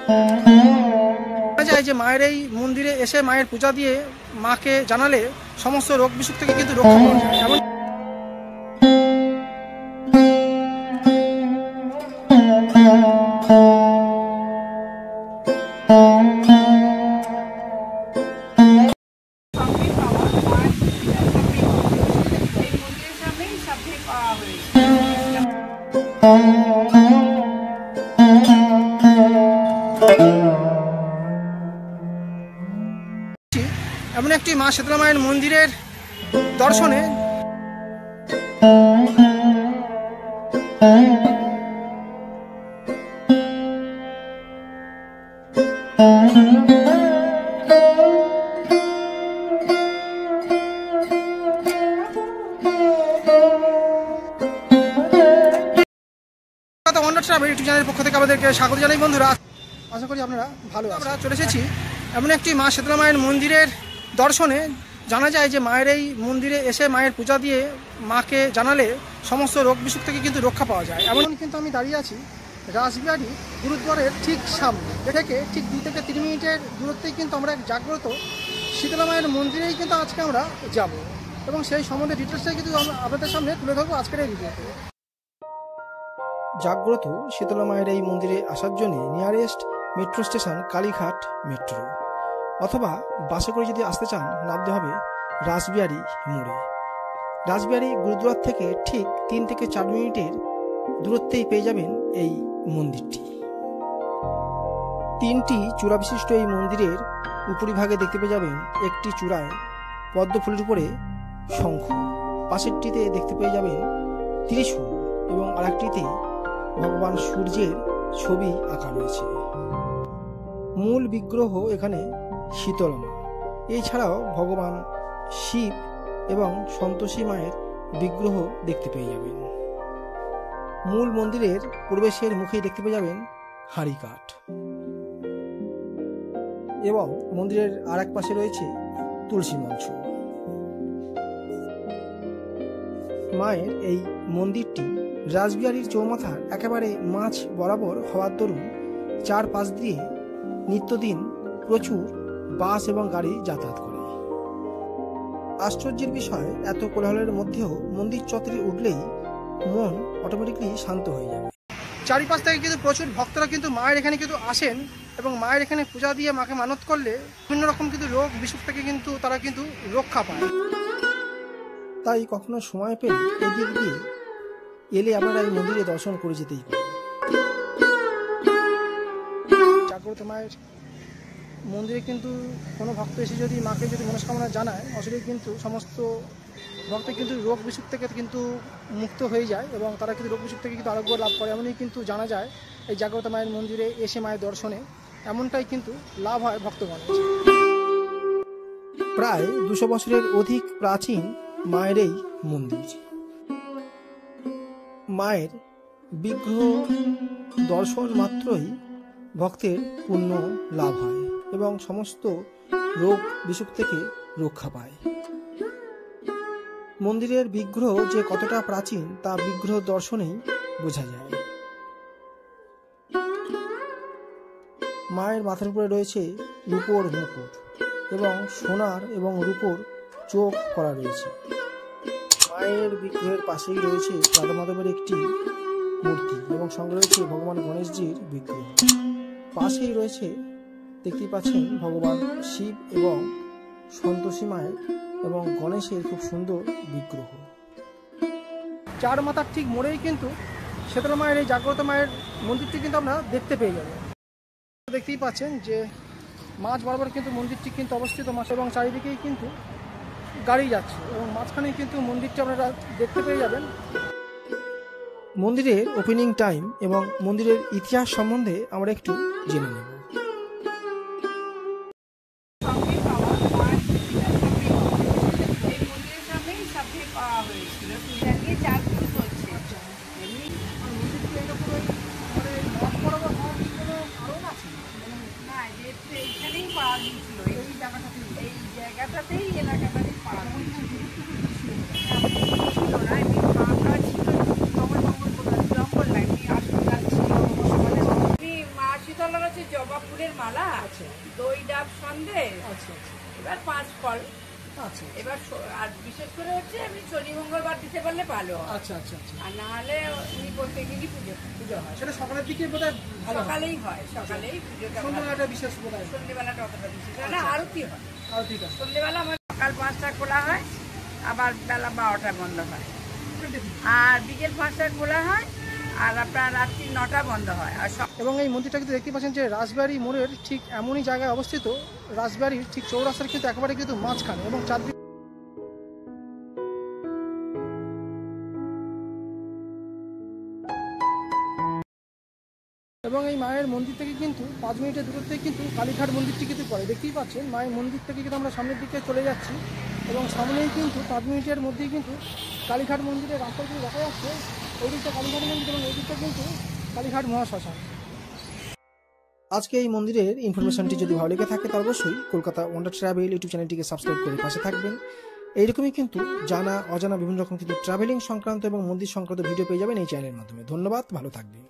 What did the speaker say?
জানা যায় যে মায়ের এই মন্দিরে এসে মায়ের পূজা দিয়ে মাকে জানালে সমস্ত রোগ বিসুখ থেকে কিন্তু রক্ষা পাওয়া যায়। এমন এমন একটি মা শীতলা মায়ের মন্দিরের দর্শনে ইউটিউব চ্যানেলের পক্ষ থেকে আমাদেরকে স্বাগত জানাই। বন্ধুরা, আশা করি আপনারা ভালো আছেন। আমরা চলে এসেছি এমন একটি মা শীতলা মায়ের মন্দিরের দর্শনে। জানা যায় যে মায়ের এই মন্দিরে এসে মায়ের পূজা দিয়ে মাকে জানালে সমস্ত রোগ বিসুখ থেকে কিন্তু রক্ষা পাওয়া যায়। এমন কিন্তু আমি দাঁড়িয়ে আছি রাসবিহারী গুরুদ্বারের ঠিক সামনে, থেকে ঠিক 2 থেকে 3 মিনিটের দূরত্বেই কিন্তু আমরা এক জাগ্রত শীতলা মায়ের মন্দিরেই কিন্তু আজকে আমরা যাব এবং সেই সম্বন্ধে ডিটেলসটাই কিন্তু আপনাদের সামনে তুলে ধরবো আজকের এই ভিডিওতে। জাগ্রত শীতলা মায়ের এই মন্দিরে আসার জন্য nearest metro station Kalighat metro, অথবা বাসে করে যদি আসতে চান নামতে হবে রাসবিহারী মোড়ে। রাসবিহারী গুরুদ্বার থেকে ঠিক 3 থেকে 4 মিনিটের দূরত্বেই পেয়ে যাবেন এই মন্দিরটি। 3টি চূড়া বিশিষ্ট এই মন্দিরের উপরিভাগে দেখতে পেয়ে যাবেন একটি চূড়ায় পদ্ম ফুলের উপরে শঙ্খ, পাশেরটিতে দেখতে পেয়ে যাবেন ত্রিশূল এবং আরেকটিতে ভগবান সূর্যের ছবি আঁকা রয়েছে। মূল বিগ্রহ এখানে শীতলা মা, এছাড়াও ভগবান শিব এবং সন্তোষী মায়ের বিগ্রহ দেখতে পেয়ে যাবেন। মূল মন্দিরের প্রবেশের মুখেই দেখতে পেয়ে যাবেন হাঁড়ি কাঠ এবং মন্দিরের আর এক পাশে রয়েছে তুলসী মঞ্চ। মায়ের এই মন্দিরটি রাসবিহারীর চৌমাথার একেবারে মাঝ বরাবর হওয়ার দরুন 4 পাশ দিয়ে নিত্যদিন প্রচুর বাস এবং গাড়ি যাতায়াত করে। আশ্চর্যের বিষয়, এত কোলাহলের মধ্যেও মন্দির চত্বরে উঠলেই মন অটোমেটিকলি শান্ত হয়ে যাবে। চারিপাশ থেকে কিন্তু প্রচুর ভক্তরা কিন্তু মায়ের এখানে কিন্তু আসেন এবং মায়ের এখানে পূজা দিয়ে মাকে মানত করলে বিভিন্ন রকম কিন্তু রোগ বিসুখ থেকে কিন্তু তারা কিন্তু রক্ষা পায়। তাই কখনো সময় পেলে এদিক দিয়ে এলে আপনারা এই মন্দিরে দর্শন করে যেতেই পারেন। জাগ্রত মায়ের মন্দিরে কিন্তু কোনো ভক্ত এসে যদি মাকে যদি মনস্কামনা জানায়, আসলে কিন্তু সমস্ত ভক্ত কিন্তু রোগ বিসুখ থেকে কিন্তু মুক্ত হয়ে যায় এবং তারা কিন্তু রোগ বিসুখ থেকে কিন্তু আরোগ্য লাভ করে। এমনই কিন্তু জানা যায় এই জাগ্রত মায়ের মন্দিরে এসে মায়ের দর্শনে এমনটাই কিন্তু লাভ হয় ভক্তগণের। প্রায় 200 বছরের অধিক প্রাচীন মায়ের এই মন্দির। মায়ের বিগ্রহ দর্শন মাত্রই ভক্তের পুণ্য লাভ হয় এবং সমস্ত রোগ বিসুখ থেকে রক্ষা পায়। মন্দিরের বিগ্রহ যে কতটা প্রাচীন তা বিগ্রহ দর্শনেই বোঝা যায়। মায়ের মাথার উপরে রয়েছে রূপোর মুকুট এবং সোনার এবং রূপোর চোখ করা রয়েছে। মায়ের বিগ্রহের পাশেই রয়েছে রাধা মাধবের একটি মূর্তি এবং সঙ্গে রয়েছে ভগবান গণেশজির বিগ্রহ। পাশেই রয়েছে দেখতেই পাচ্ছেন ভগবান শিব এবং সন্তোষী মায়ের এবং গণেশের খুব সুন্দর বিগ্রহ। 4 মাথার ঠিক মোড়েই কিন্তু শীতলা মায়ের এই জাগ্রত মায়ের মন্দিরটি কিন্তু আমরা দেখতে পেয়ে যাবেন। দেখতেই পাচ্ছেন যে মাঝ বরাবর কিন্তু মন্দিরটি কিন্তু অবস্থিত এবং চারিদিকেই কিন্তু গাড়ি যাচ্ছে এবং মাঝখানে কিন্তু মন্দিরটি আপনারা দেখতে পেয়ে যাবেন। মন্দিরের ওপেনিং টাইম এবং মন্দিরের ইতিহাস সম্বন্ধে আমরা একটু জেনে নেব। হচ্ছে জবা ফুলের মালা, আচ্ছা দই ডাব সন্দেশ, আচ্ছা আচ্ছা এবার 5 ফল। আচ্ছা এবার আর বিশেষ করে হচ্ছে আমি শনি মঙ্গলবার দিতে পারলে ভালো হয়। আচ্ছা আচ্ছা আচ্ছা। আর না হলে উনি প্রত্যেকদিনই পুজো হয়। সেটা সকালের দিকে বোধহয় ভালো হয়। সকালেই হয়, সকালেই পুজোটা ভালো। সন্ধ্যাবেলাটা বিশেষ বোধহয়। সন্ধ্যেবেলাটা অতটা বিশেষ হয় না, আরতি হয়। আরতিটা সন্ধ্যেবেলা আমার সকাল 5টা খোলা হয়, আবার বেলা 12টা বন্ধ হয়। আর বিকেল 5টা খোলা হয়, আর আপনার রাত্রি 9টা বন্ধ হয়। আর এবং এই মন্দিরটা কিন্তু দেখতে পাচ্ছেন যে রাজবাড়ি মোড়ের ঠিক এমনই জায়গায় অবস্থিত, রাজবাড়ির ঠিক চৌরাস্তার কিন্তু একেবারে কিন্তু মাঝখানে, এবং চারদিকে এবং এই মায়ের মন্দির থেকে কিন্তু 5 মিনিটের দূরত্বে কিন্তু কালীঘাট মন্দিরটি কিন্তু পড়ে। দেখতেই পাচ্ছেন মায়ের মন্দির থেকে কিন্তু আমরা সামনের দিকে চলে যাচ্ছি, এবং সামনেই কিন্তু 5 মিনিটের মধ্যেই কিন্তু কালীঘাট মন্দিরের রাস্তা কিন্তু দেখা যাচ্ছে। ওই দিকটা কালীঘাট মন্দির এবং ওই দিকটা কিন্তু কালীঘাট মহাশ্মশান। আজকে এই মন্দিরের ইনফরমেশনটি যদি ভালো লেগে থাকে তাহলে অবশ্যই কলকাতা ওয়ান্ডার ট্রাভেল ইউটিউব চ্যানেলটিকে সাবস্ক্রাইব করে পাশে থাকবেন। এইরকমই কিন্তু জানা অজানা বিভিন্ন রকম কিন্তু ট্রাভেলিং সংক্রান্ত এবং মন্দির সংক্রান্ত ভিডিও পেয়ে যাবেন এই চ্যানেলের মাধ্যমে। ধন্যবাদ, ভালো থাকবেন।